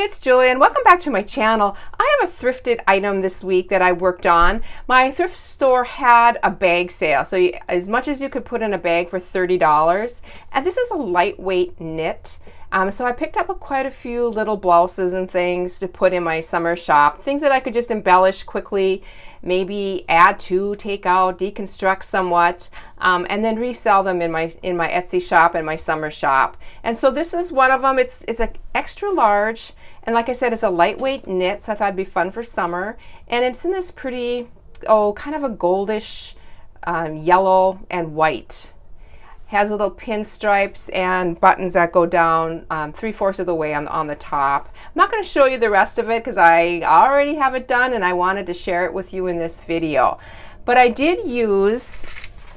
everyone, it's Julie and welcome back to my channel. I have a thrifted item this week that I worked on. My thrift store had a bag sale, so as much as you could put in a bag for $30. And this is a lightweight knit. So I picked up quite a few little blouses and things to put in my summer shop. Things that I could just embellish quickly, maybe add to, take out, deconstruct somewhat, and then resell them in my Etsy shop and my summer shop. And so this is one of them. It's an extra large, and like I said, it's a lightweight knit, so I thought it'd be fun for summer. And it's in this pretty, kind of a goldish yellow and white. Has little pinstripes and buttons that go down 3/4 of the way on the top. I'm not going to show you the rest of it because I already have it done and I wanted to share it with you in this video. But I did use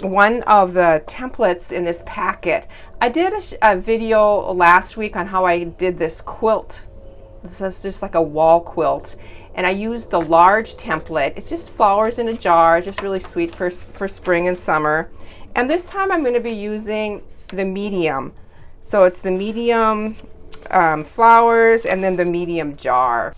one of the templates in this packet. I did a video last week on how I did this quilt. This is just like a wall quilt. And I used the large template. It's just flowers in a jar, just really sweet for spring and summer. And this time I'm going to be using the medium. So it's the medium flowers and then the medium jar.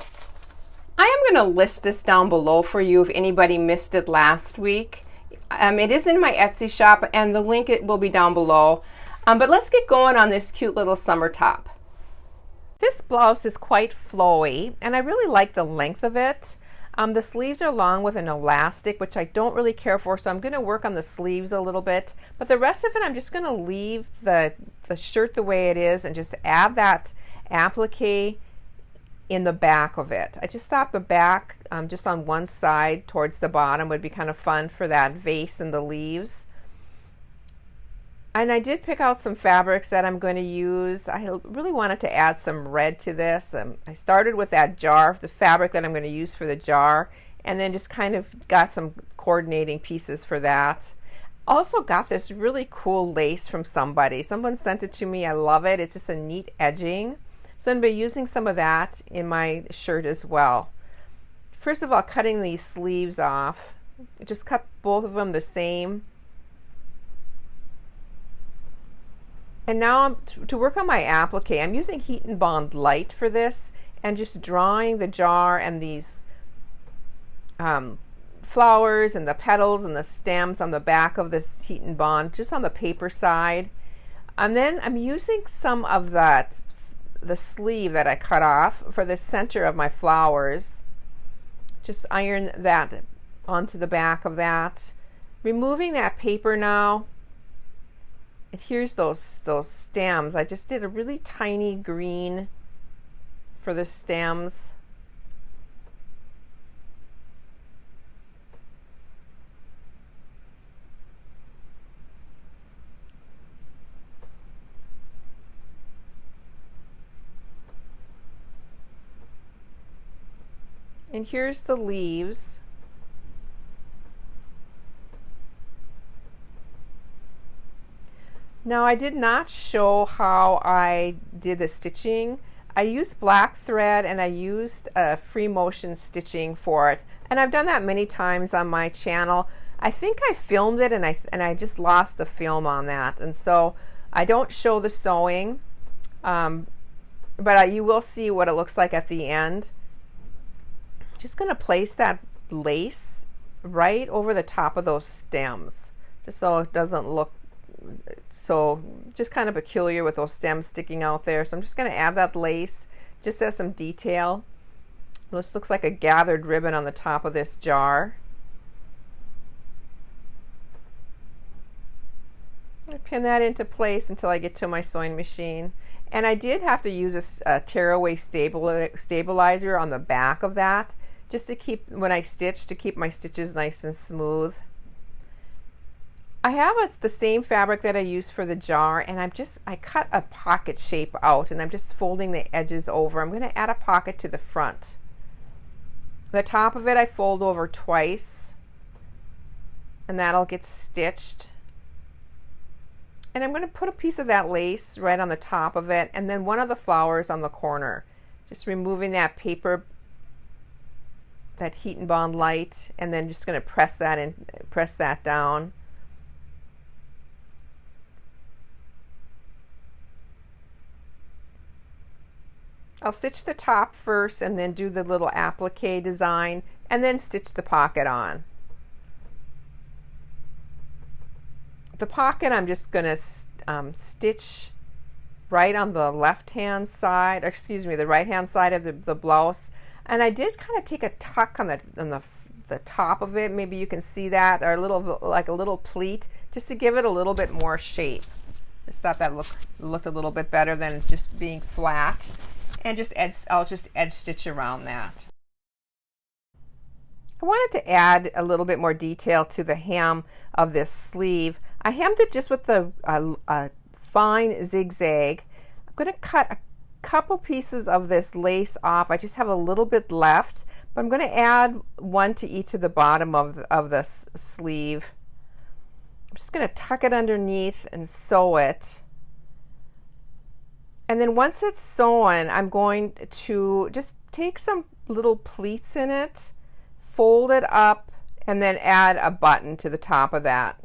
I am going to list this down below for you if anybody missed it last week. It is in my Etsy shop and the link will be down below. But let's get going on this cute little summer top. This blouse is quite flowy and I really like the length of it. The sleeves are long with an elastic, which I don't really care for, so I'm going to work on the sleeves a little bit. But the rest of it, I'm just going to leave the shirt the way it is and just add that applique in the back of it. I just thought the back, just on one side towards the bottom, would be kind of fun for that vase and the leaves. And I did pick out some fabrics that I'm going to use. I really wanted to add some red to this. I started with that jar, the fabric that I'm going to use for the jar, and then just kind of got some coordinating pieces for that. Also got this really cool lace from somebody. Someone sent it to me. I love it. It's just a neat edging. So I'm going to be using some of that in my shirt as well. First of all, cutting these sleeves off. Just cut both of them the same. And now to work on my applique, I'm using Heat and Bond Lite for this and just drawing the jar and these flowers and the petals and the stems on the back of this Heat and Bond, just on the paper side. And then I'm using some of the sleeve that I cut off for the center of my flowers. Just iron that onto the back of that. Removing that paper now. And here's those stems. I just did a really tiny green for the stems. And here's the leaves. Now I did not show how I did the stitching. I used black thread and I used free motion stitching for it. And I've done that many times on my channel. I think I filmed it and I just lost the film on that. And so I don't show the sewing, but you will see what it looks like at the end. Just going to place that lace right over the top of those stems, just so it doesn't look so just kind of peculiar with those stems sticking out there. So I'm just going to add that lace just as some detail. This looks like a gathered ribbon on the top of this jar. I pin that into place until I get to my sewing machine. And I did have to use a tearaway stabilizer on the back of that just to keep, when I stitch, to keep my stitches nice and smooth. I have the same fabric that I used for the jar, and I cut a pocket shape out and I'm just folding the edges over. I'm going to add a pocket to the front. The top of it I fold over twice and that'll get stitched. And I'm going to put a piece of that lace right on the top of it and then one of the flowers on the corner. Just removing that paper, that Heat and Bond Lite, and then just going to press that down. I'll stitch the top first and then do the little applique design and then stitch the pocket on. The pocket I'm just going to stitch right on the left hand side, or excuse me, the right hand side of the blouse. And I did kind of take a tuck on the top of it. Maybe you can see that, or a little, like a little pleat, just to give it a little bit more shape. Just thought that looked a little bit better than just being flat. And I'll just edge stitch around that. I wanted to add a little bit more detail to the hem of this sleeve. I hemmed it just with a fine zigzag. I'm going to cut a couple pieces of this lace off. I just have a little bit left, but I'm going to add one to each of the bottom of this sleeve. I'm just going to tuck it underneath and sew it. And then once it's sewn, I'm going to just take some little pleats in it, fold it up, and then add a button to the top of that.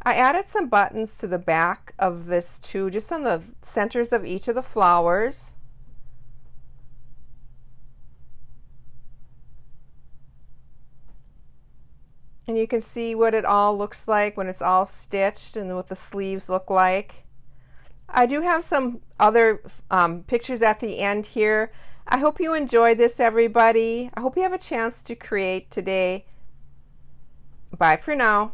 I added some buttons to the back of this too, just on the centers of each of the flowers. And you can see what it all looks like when it's all stitched and what the sleeves look like. I do have some other pictures at the end here. I hope you enjoyed this, everybody. I hope you have a chance to create today. Bye for now.